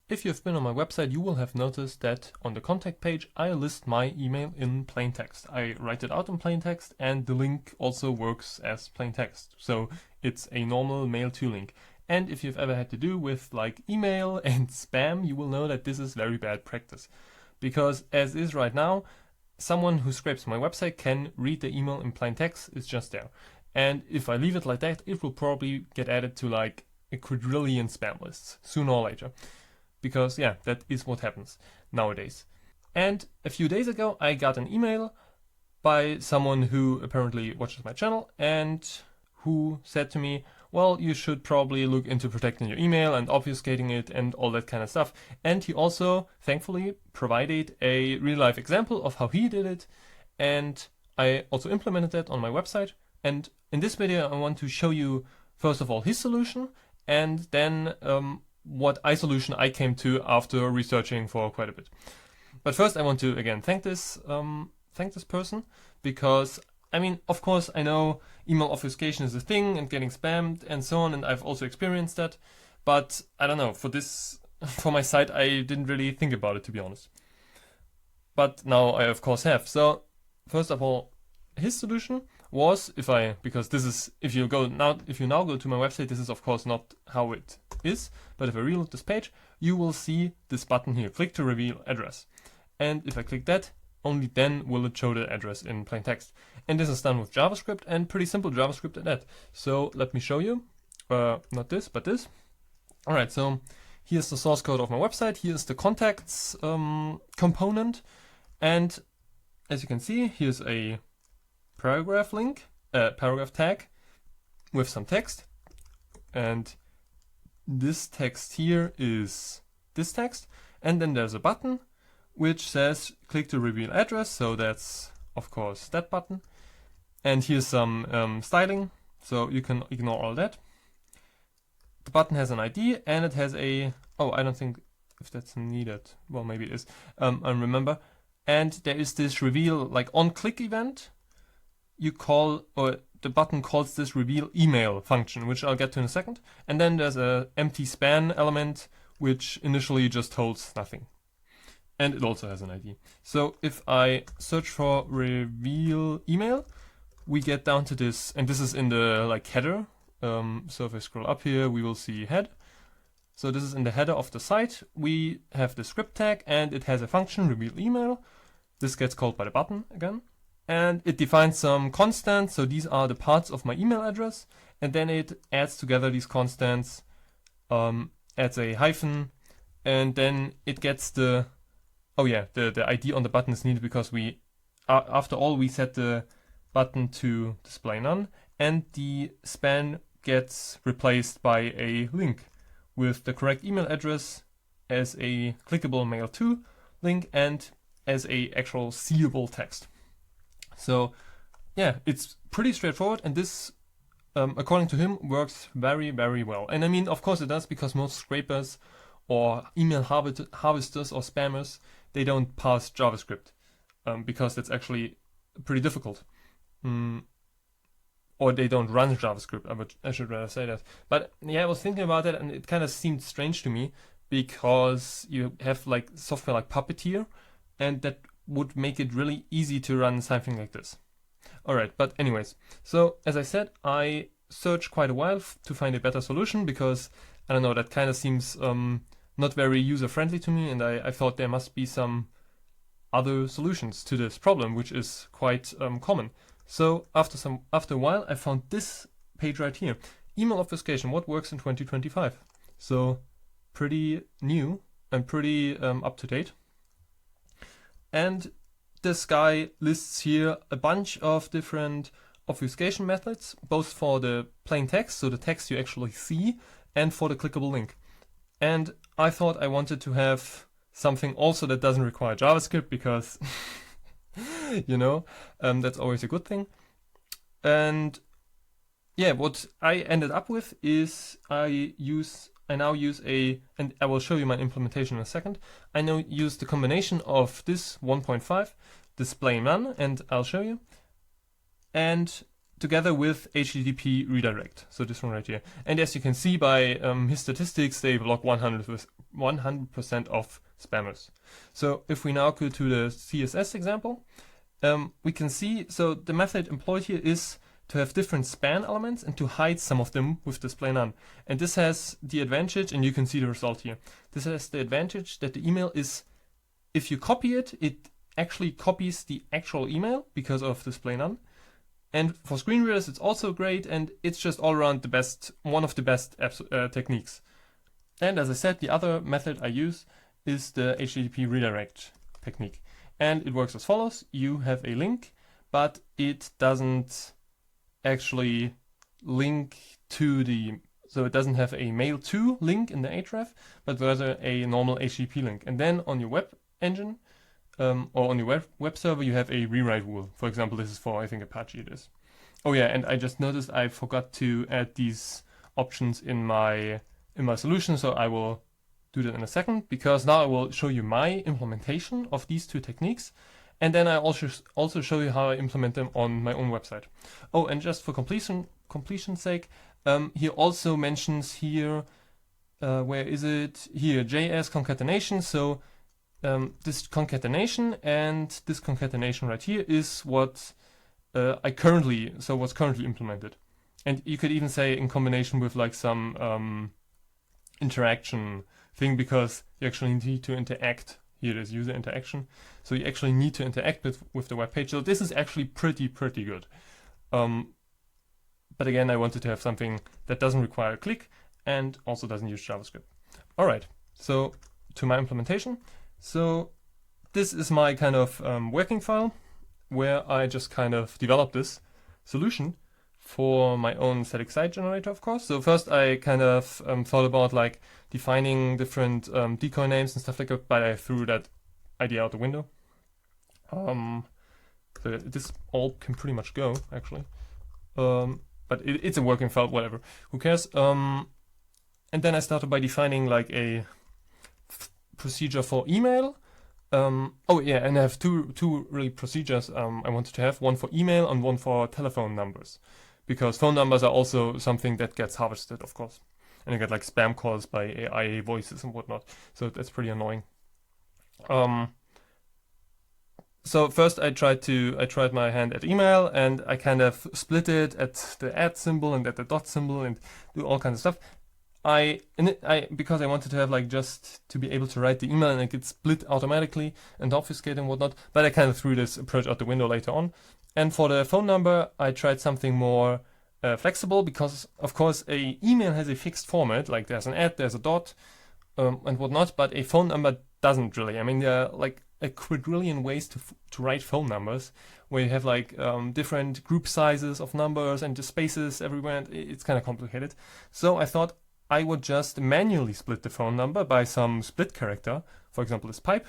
If you've been on my website, you will have noticed that on the contact page, I list my email in plain text. I write it out in plain text, and the link also works as plain text. So it's a normal mail to link. And if you've ever had to do with like email and spam, you will know that this is very bad practice. Because as is right now, someone who scrapes my website can read the email in plain text, it's just there. And if I leave it like that, it will probably get added to like a quadrillion spam lists sooner or later. Because yeah, that is what happens nowadays. And a few days ago, I got an email by someone who apparently watches my channel and who said to me, well, you should probably look into protecting your email and obfuscating it and all that kind of stuff. And he also, thankfully, provided a real-life example of how he did it. And I also implemented that on my website. And in this video, I want to show you, first of all, his solution, and then what solution I came to after researching for quite a bit. But first I want to again thank this person, because I mean, of course I know email obfuscation is a thing and getting spammed and so on, and I've also experienced that, but I don't know, for my site I didn't really think about it, to be honest. But now I of course have. So first of all, his solution was, if you now go to my website, this is of course not how it is, but if I reload this page, you will see this button here, click to reveal address. And if I click that, only then will it show the address in plain text. And this is done with JavaScript, and pretty simple JavaScript at that. So let me show you, not this, but this. Alright, so here's the source code of my website, here's the contacts component, and as you can see, here's a paragraph link, paragraph tag with some text, and this text here is this text, and then there's a button which says click to reveal address, so that's of course that button, and here's some styling, so you can ignore all that. The button has an ID and it has a, I don't think if that's needed, well maybe it is, I remember, and there is this reveal like on click event. The button calls this reveal email function, which I'll get to in a second. And then there's a empty span element, which initially just holds nothing. And it also has an ID. So if I search for reveal email, we get down to this, and this is in the like header. So if I scroll up here, we will see head. So this is in the header of the site. We have the script tag, and it has a function reveal email. This gets called by the button again. And it defines some constants, so these are the parts of my email address, and then it adds together these constants, adds a hyphen, and then it gets the ID on the button is needed because after all we set the button to display none, and the span gets replaced by a link with the correct email address as a clickable mail to link and as a actual seeable text. So yeah, it's pretty straightforward, and this, according to him, works very, very well. And I mean, of course it does, because most scrapers or email harvesters or spammers, they don't parse JavaScript, because that's actually pretty difficult. Or they don't run JavaScript, I should rather say that. But yeah, I was thinking about it, and it kind of seemed strange to me, because you have like software like Puppeteer, and that would make it really easy to run something like this. Alright, but anyways, so as I said, I searched quite a while to find a better solution, because I don't know, that kind of seems not very user-friendly to me, and I thought there must be some other solutions to this problem, which is quite common. So after a while, I found this page right here, email obfuscation, what works in 2025. So pretty new and pretty up to date. And this guy lists here a bunch of different obfuscation methods, both for the plain text, so the text you actually see, and for the clickable link. And I thought I wanted to have something also that doesn't require JavaScript, because you know, that's always a good thing. And yeah, what I ended up with is I now use and I will show you my implementation in a second. I now use the combination of this 1.5, display none, and I'll show you, and together with HTTP redirect, so this one right here. And as you can see by his statistics, they block 100% 100% of spammers. So if we now go to the CSS example, we can see, so the method employed here is to have different span elements and to hide some of them with display none. And this has the advantage, and you can see the result here. This has the advantage that the email is, if you copy it, it actually copies the actual email because of display none. And for screen readers, it's also great, and it's just all around the best, one of the best techniques. And as I said, the other method I use is the HTTP redirect technique. And it works as follows. You have a link, but it doesn't actually link to the, so it doesn't have a mail to link in the href, but rather a normal HTTP link. And then on your web engine, or on your web server, you have a rewrite rule. For example, this is for, I think, Apache it is. Oh yeah, and I just noticed I forgot to add these options in my solution, so I will do that in a second, because now I will show you my implementation of these two techniques, and then I also show you how I implement them on my own website. Oh, and just for completion's sake, he also mentions here, where is it? Here, JS concatenation. So this concatenation and this concatenation right here is what what's currently implemented. And you could even say in combination with like some interaction thing, because you actually need to interact. Here it is, user interaction. So you actually need to interact with the web page. So this is actually pretty good. But again, I wanted to have something that doesn't require a click and also doesn't use JavaScript. All right, so to my implementation. So this is my kind of working file where I just kind of developed this solution for my own static site generator, of course. So first I kind of thought about like defining different decoy names and stuff like that, but I threw that idea out the window. So this all can pretty much go, actually. But it's a working file, whatever. Who cares? And then I started by defining like a procedure for email. Oh yeah, and I have two really procedures I wanted to have, one for email and one for telephone numbers, because phone numbers are also something that gets harvested, of course, and you get like spam calls by AI voices and whatnot, so that's pretty annoying. So first I tried my hand at email, and I kind of split it at the @ symbol and at the dot symbol and do all kinds of stuff. Because I wanted to have like just to be able to write the email and it gets split automatically and obfuscate and whatnot, but I kind of threw this approach out the window later on. And for the phone number, I tried something more flexible, because of course a email has a fixed format, like there's an @ there's a dot and whatnot, but a phone number doesn't really. I mean, there are like a quadrillion ways to write phone numbers, where you have like different group sizes of numbers and just spaces everywhere, and it's kind of complicated. So I thought I would just manually split the phone number by some split character, for example this pipe,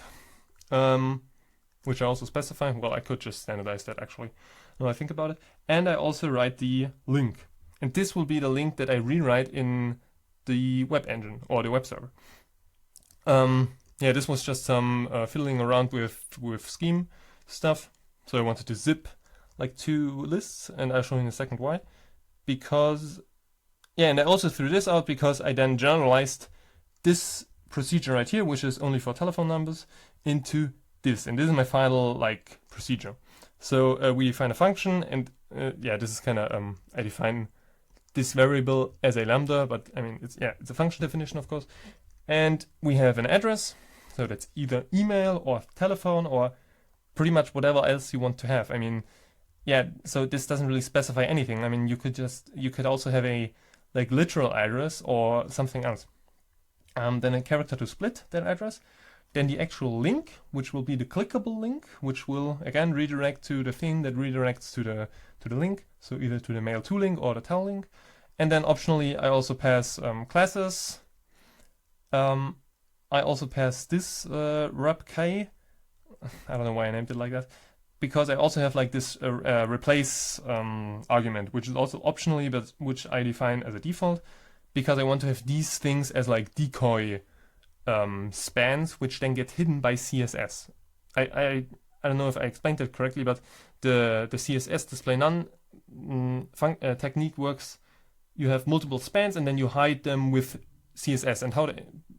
which I also specify. Well, I could just standardize that actually, now I think about it. And I also write the link, and this will be the link that I rewrite in the web engine or the web server. Yeah, this was just some fiddling around with scheme stuff. So I wanted to zip like two lists, and I'll show you in a second why. Because yeah, and I also threw this out because I then generalized this procedure right here, which is only for telephone numbers, into this. And this is my final like procedure. So we define a function, and yeah, this is kind of I define this variable as a lambda, but I mean it's a function definition, of course. And we have an address, so that's either email or telephone or pretty much whatever else you want to have. I mean, yeah, so this doesn't really specify anything. I mean, you could also have a like literal address or something else. Then a character to split that address. Then the actual link, which will be the clickable link, which will again redirect to the thing that redirects to the link. So either to the mail to link or the tel link. And then optionally, I also pass classes. I also pass this repk. I don't know why I named it like that, because I also have like this replace argument, which is also optionally, but which I define as a default, because I want to have these things as like decoy spans, which then get hidden by CSS. I don't know if I explained that correctly, but the CSS display none technique works. You have multiple spans and then you hide them with CSS, and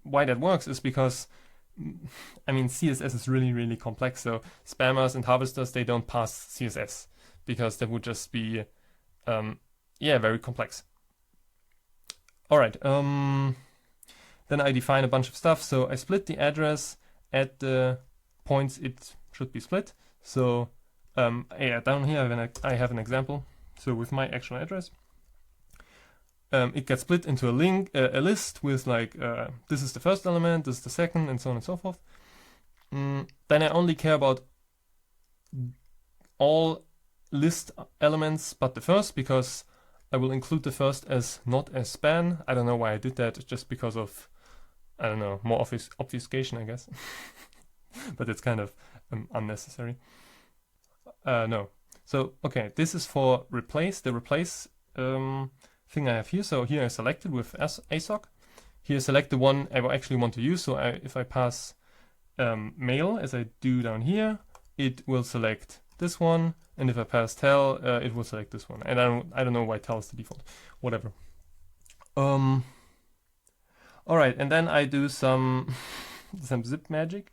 why that works is because, I mean, CSS is really, really complex. So spammers and harvesters, they don't pass CSS because that would just be, yeah, very complex. All right. Then I define a bunch of stuff. So I split the address at the points it should be split. So yeah, down here I have an example. So with my actual address, it gets split into a list with like, this is the first element, this is the second, and so on and so forth. Then I only care about all list elements but the first, because I will include the first as not as span. I don't know why I did that, just because of, I don't know, more obfuscation, I guess. But it's kind of unnecessary. No. So, okay, this is for replace, the replace thing I have here. So here I selected with ASOC. Here I select the one I actually want to use. So if I pass mail, as I do down here, it will select this one. And if I pass tel, it will select this one. And I don't know why tel is the default. Whatever. All right, and then I do some zip magic,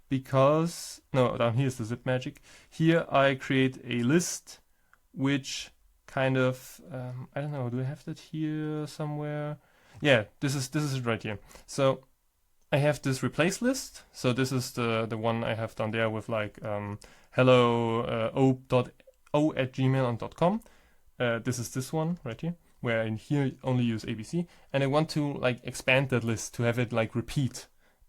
because no, down here is the zip magic. Here I create a list which kind of I don't know, do I have that here somewhere? Yeah, this is it right here. So I have this replace list. So this is the one I have down there with like hello o@gmail.com. This is this one right here, where in here only use ABC, and I want to like expand that list to have it like repeat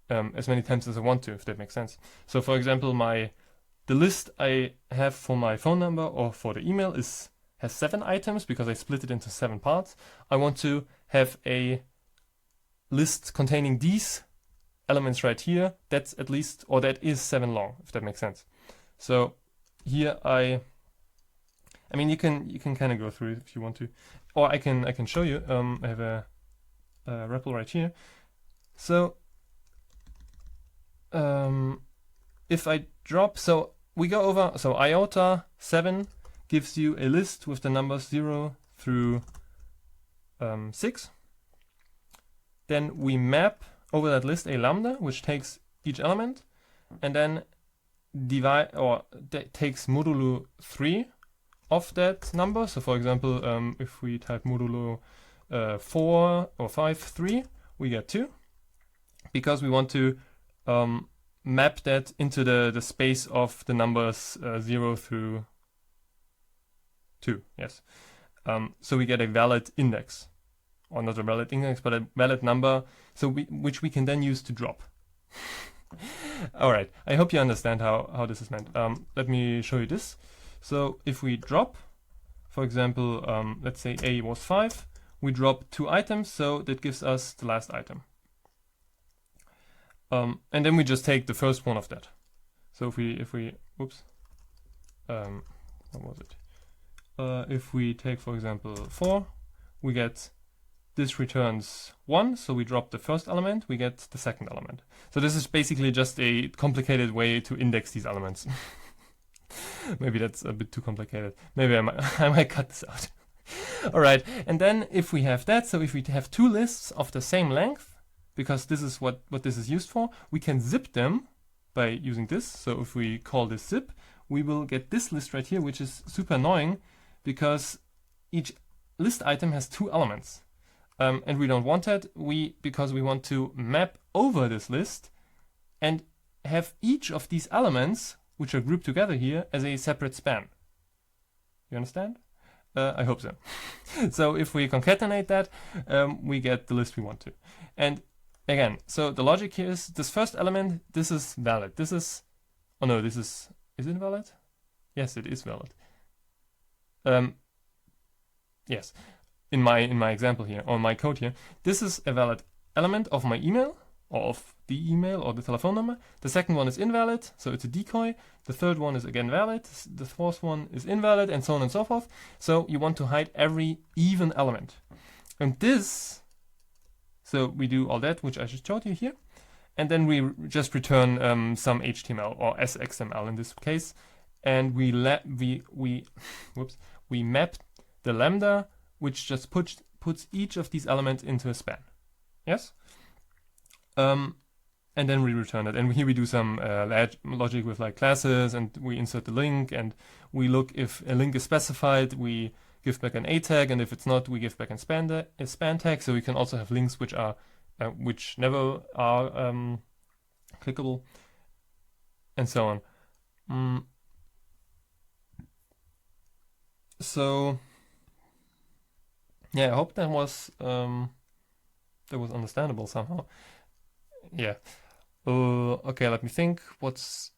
as many times as I want to, if that makes sense. So for example, the list I have for my phone number or for the email has 7 items because I split it into 7 parts. I want to have a list containing these elements right here. That's at least, or that is 7 long, if that makes sense. So here I mean, you can kind of go through it if you want to, or I can show you. I have a REPL right here. So if I drop, so we go over, so IOTA 7 gives you a list with the numbers 0 through 6. Then we map over that list a lambda, which takes each element, and then divide, or takes modulo 3 of that number. So for example, if we type modulo 4 or 5, 3, we get 2, because we want to map that into the space of the numbers 0 through 2. Yes. So we get a valid index, or not a valid index, but a valid number, so which we can then use to drop. All right. I hope you understand how this is meant. Let me show you this. So if we drop, for example, let's say A was 5, we drop 2 items, so that gives us the last item. And then we just take the first one of that. So if we whoops, what was it? If we take, for example, 4, we get, this returns 1, so we drop the first element, we get the second element. So this is basically just a complicated way to index these elements. Maybe that's a bit too complicated. Maybe I might cut this out. All right, and then if we have that, so if we have 2 lists of the same length, because this is what this is used for, we can zip them by using this. So if we call this zip, we will get this list right here, which is super annoying because each list item has 2 elements. And we don't want that, because we want to map over this list and have each of these elements, which are grouped together here, as a separate span. You understand? I hope so. So if we concatenate that, we get the list we want to. And again, so the logic here is this first element, this is valid. This is, oh no, this is it valid? Yes, it is valid. Yes, in my example here, or my code here, this is a valid element of my email, or of the email or the telephone number. The second one is invalid, so it's a decoy. The third one is again valid. The fourth one is invalid, and so on and so forth. So you want to hide every even element. And this, so we do all that, which I just showed you here. And then we just return some HTML or SXML in this case. And we map the lambda, which just puts each of these elements into a span. Yes? And then we return it. And here we do some logic with like classes, and we insert the link, and we look if a link is specified, we give back an A tag, and if it's not, we give back a span tag. So we can also have links which are which never are clickable, and so on. So yeah, I hope that was understandable somehow. Yeah. Okay, let me think. What's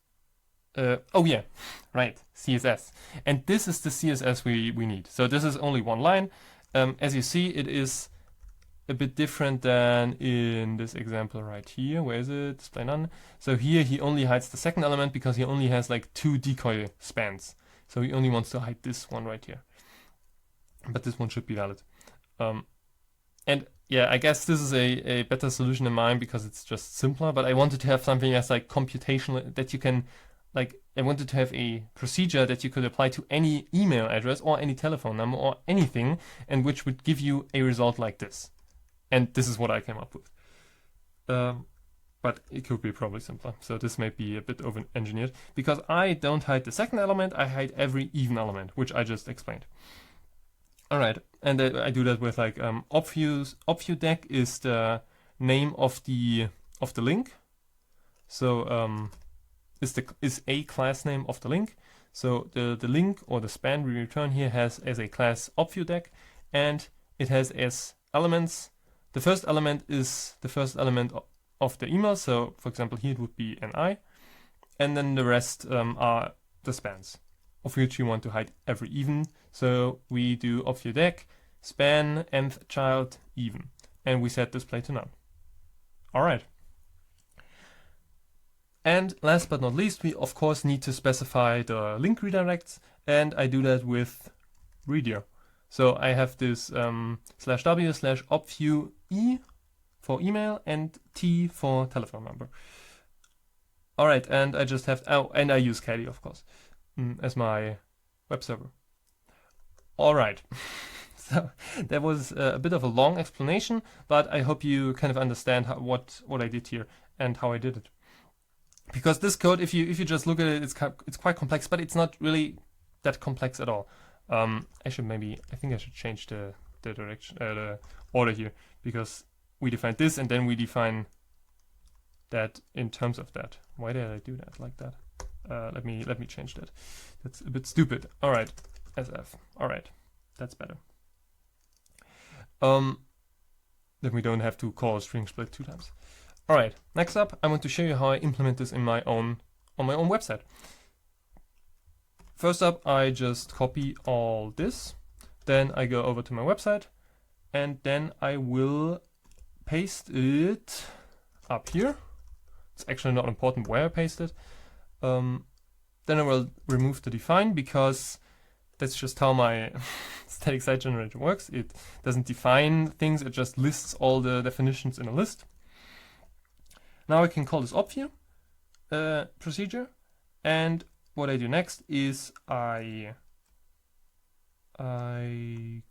oh yeah, right, CSS. And this is the CSS we need. So this is only one line. As you see, it is a bit different than in this example right here. Where is it? Display none. So here he only hides the second element because he only has like 2 decoy spans. So he only wants to hide this one right here. But this one should be valid. And yeah, I guess this is a better solution in mind because it's just simpler, but I wanted to have something that's like computational, that you can, like, I wanted to have a procedure that you could apply to any email address or any telephone number or anything, and which would give you a result like this. And this is what I came up with. But it could be probably simpler. So this may be a bit over-engineered, because I don't hide the second element, I hide every even element, which I just explained. All right, and I do that with like opviewDeck is the name of the link. So is a class name of the link. So the link or the span we return here has as a class opviewDeck, and it has as elements. The first element is the first element of the email. So for example, here it would be an I, and then the rest are the spans, of which you want to hide every even. So we do opviewDeck span nth child even, and we set display to none. All right. And last but not least, we of course need to specify the link redirects, and I do that with redir. So I have this /w/opviewE for email and T for telephone number. All right, and I just have, and I use Caddy, of course, as my web server. All right. So that was a bit of a long explanation, but I hope you kind of understand what I did here and how I did it. Because this code, if you just look at it, it's quite complex, but it's not really that complex at all. I think I should change the direction, the order here, because we defined this and then we define that in terms of that. Why did I do that like that? Let me change that. That's a bit stupid. All right, SF. All right, that's better. Then we don't have to call a string split 2 times. All right, next up, I want to show you how I implement this on my own website. First up, I just copy all this. Then I go over to my website, and then I will paste it up here. It's actually not important where I paste it. Then I will remove the define, because that's just how my static site generator works. It doesn't define things, it just lists all the definitions in a list. Now I can call this opview procedure, and what I do next is I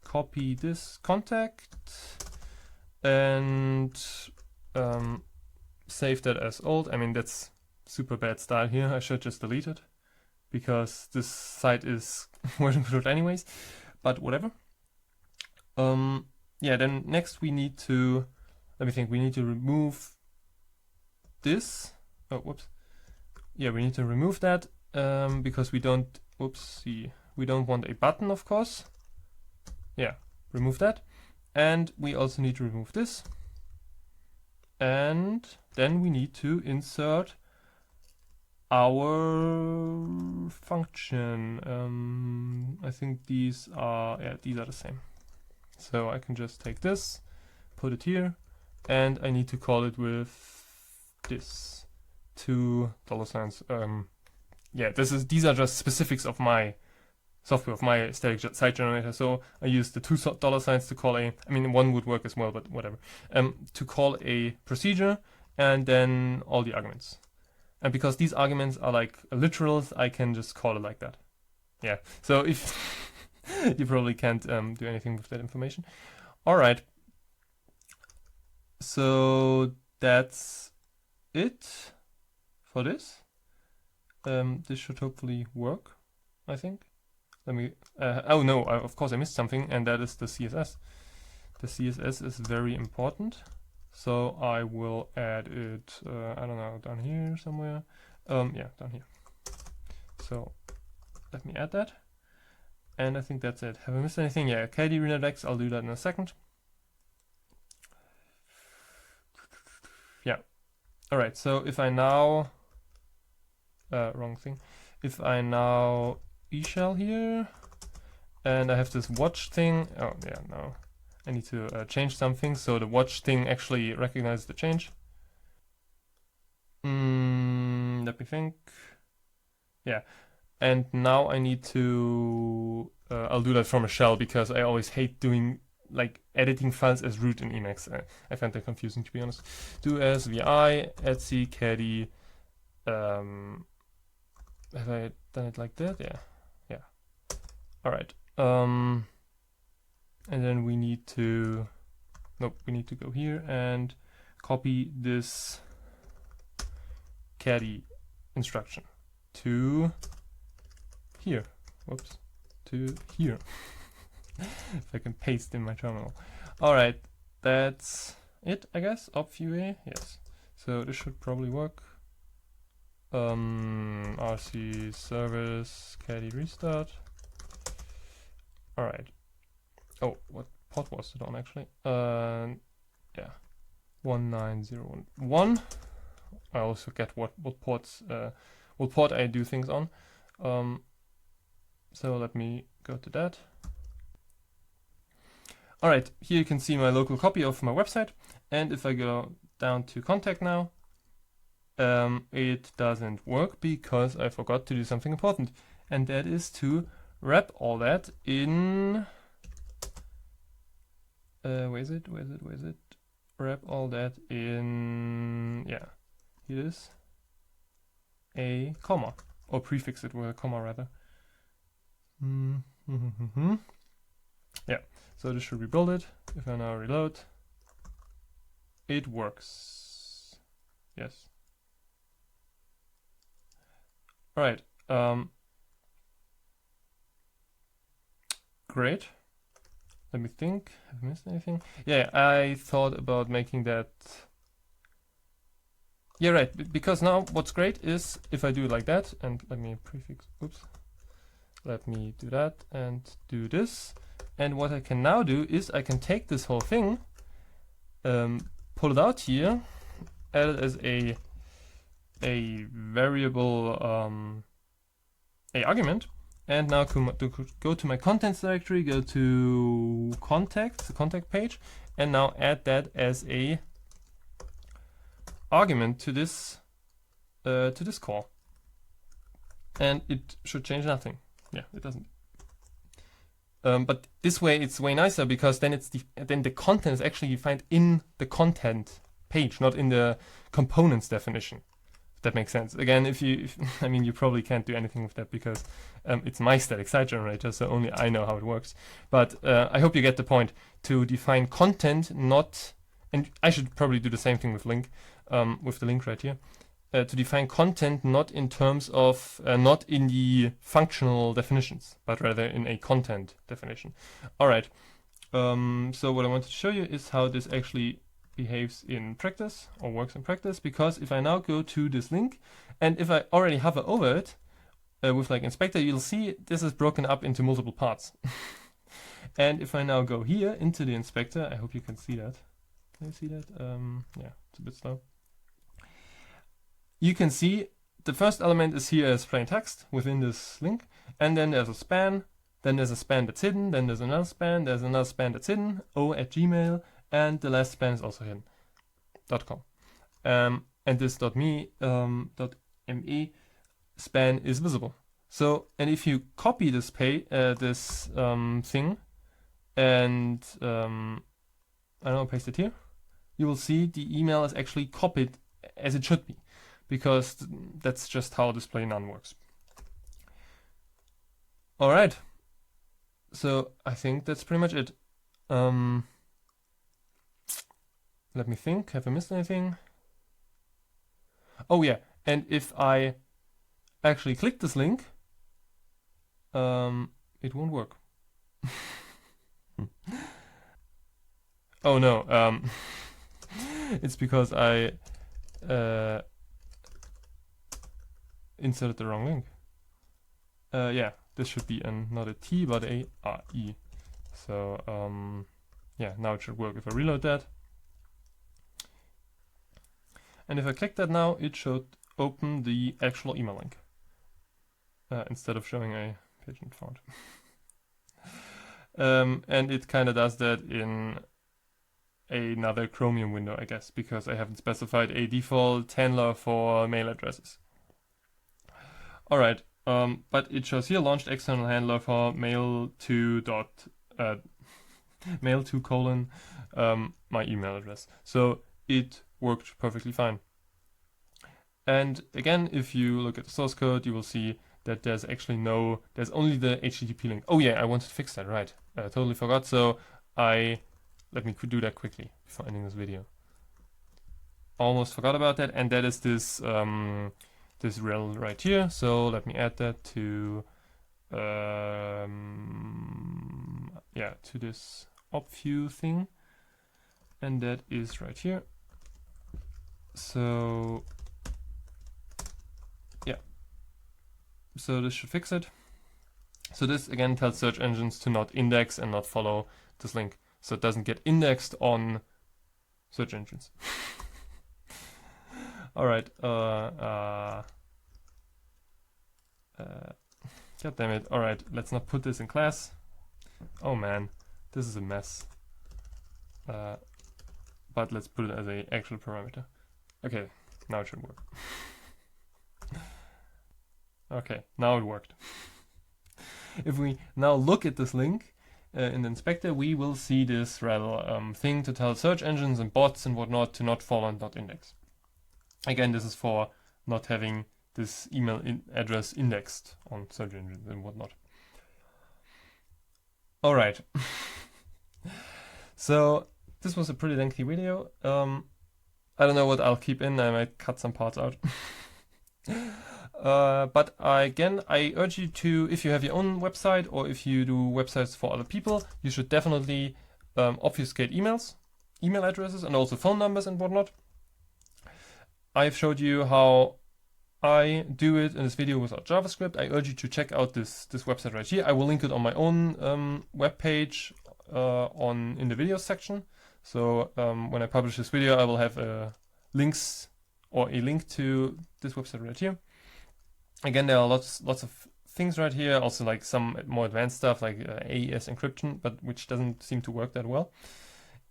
copy this contact and save that as old. I mean, that's super bad style here. I should just delete it, because this site is version controlled anyways, but whatever. Yeah, then next we need to, let me think, we need to remove this. Oh, whoops. Yeah, we need to remove that because we don't, we don't want a button, of course. Yeah, remove that. And we also need to remove this. And then we need to insert our function. I think these are the same. So I can just take this, put it here, and I need to call it with this $2. Yeah, these are just specifics of my software, of my static site generator. So I use the $2 to call I mean, one would work as well, but whatever. To call a procedure, and then all the arguments. And because these arguments are like literals, I can just call it like that. Yeah, so if you probably can't do anything with that information. All right. So that's it for this. This should hopefully work, I think. Let me, oh no, of course I missed something, and that is the CSS. The CSS is very important, so I will add it, I don't know, down here somewhere. Yeah, down here. So let me add that. And I think that's it. Have I missed anything? Yeah, KD Redirects, I'll do that in a second. Yeah. Alright, so if I now, wrong thing. If I now eShell here, and I have this watch thing, oh yeah, no. I need to change something, so the watch thing actually recognizes the change. Let me think. Yeah. And now I need to, I'll do that from a shell because I always hate doing like editing files as root in Emacs. I find that confusing, to be honest. Do as vi etc caddy. Have I done it like that? Yeah. All right. And then we need to, we need to go here and copy this caddy instruction to here. Whoops. To here. If I can paste in my terminal. Alright, that's it, I guess. Opview, yes. So this should probably work. RC service caddy restart. Alright. Oh, what port was it on actually? Yeah. 19011. I always forget what ports what port I do things on. So let me go to that. Alright, here you can see my local copy of my website, and if I go down to contact now, it doesn't work because I forgot to do something important, and that is to wrap all that in where is it? Wrap all that in, yeah, here it is, a comma, or prefix it with a comma rather. Yeah, so this should rebuild it. If I now reload, it works. Yes. Alright, great. Let me think, have I missed anything? Yeah, I thought about making that. Yeah, right, because now what's great is if I do it like that, and let me prefix, oops. Let me do that and do this. And what I can now do is I can take this whole thing, pull it out here, add it as a variable, a argument, and now go to my contents directory, go to contact, the contact page, and now add that as a argument to this call. And it should change nothing. Yeah, it doesn't. But this way it's way nicer because then the content is actually you find in the content page, not in the components definition. If that makes sense. Again, I mean, you probably can't do anything with that because it's my static site generator, so only I know how it works. But I hope you get the point. To define content, not, and I should probably do the same thing with link, with the link right here. To define content not in terms of, not in the functional definitions, but rather in a content definition. Alright, so what I wanted to show you is how this actually behaves in practice, or works in practice, because if I now go to this link, and if I already hover over it, with like inspector, you'll see this is broken up into multiple parts. And if I now go here into the inspector, I hope you can see that. Can you see that? Yeah, it's a bit slow. You can see the first element is here as plain text within this link, and then there's a span, then there's a span that's hidden, then there's another span that's hidden, o@gmail, and the last span is also hidden, .com. And this .me span is visible. So, and if you copy this thing, and I don't know, paste it here, you will see the email is actually copied as it should be, because that's just how display none works. All right, so I think that's pretty much it. Let me think, have I missed anything? Oh yeah, and if I actually click this link, it won't work. Oh no, it's because I inserted the wrong link. Yeah, this should be not a T but a RE. So yeah, now it should work if I reload that. And if I click that now, it should open the actual email link instead of showing a pigeon font. And it kind of does that in another Chromium window, I guess, because I haven't specified a default handler for mail addresses. Alright, but it shows here launched external handler for mail to my email address. So it worked perfectly fine. And again, if you look at the source code, you will see that there's only the HTTP link. Oh yeah, I wanted to fix that, right. Totally forgot, so let me do that quickly before ending this video. Almost forgot about that, and that is this this rel right here. So let me add that to to this opview thing, and that is right here. So yeah, so this should fix it. So this again tells search engines to not index and not follow this link, so it doesn't get indexed on search engines. Alright, god damn it. Alright, let's not put this in class. Oh man, this is a mess. But let's put it as an actual parameter. Okay, now it should work. Okay, now it worked. If we now look at this link in the inspector, we will see this rel thing to tell search engines and bots and whatnot to not follow and not index. Again, this is for not having this email address indexed on search engines and whatnot. Alright. So this was a pretty lengthy video. I don't know what I'll keep in. I might cut some parts out. But again, I urge you to, if you have your own website or if you do websites for other people, you should definitely obfuscate email addresses and also phone numbers and whatnot. I've showed you how I do it in this video without JavaScript. I urge you to check out this website right here. I will link it on my own web page in the videos section. So when I publish this video, I will have a link to this website right here. Again, there are lots of things right here. Also, like some more advanced stuff like AES encryption, but which doesn't seem to work that well,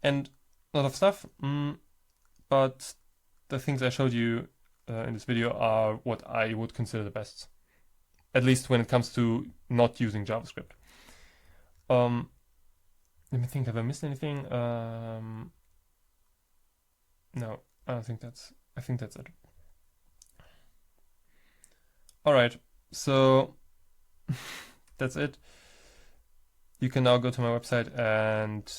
and a lot of stuff. But the things I showed you in this video are what I would consider the best, at least when it comes to not using JavaScript. Let me think. Have I missed anything? No, I think that's it. Alright, so that's it. You can now go to my website and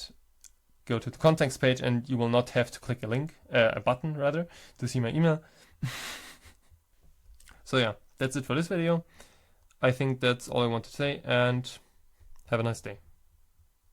go to the contacts page, and you will not have to click a button rather, to see my email. So yeah, that's it for this video. I think that's all I want to say, and have a nice day.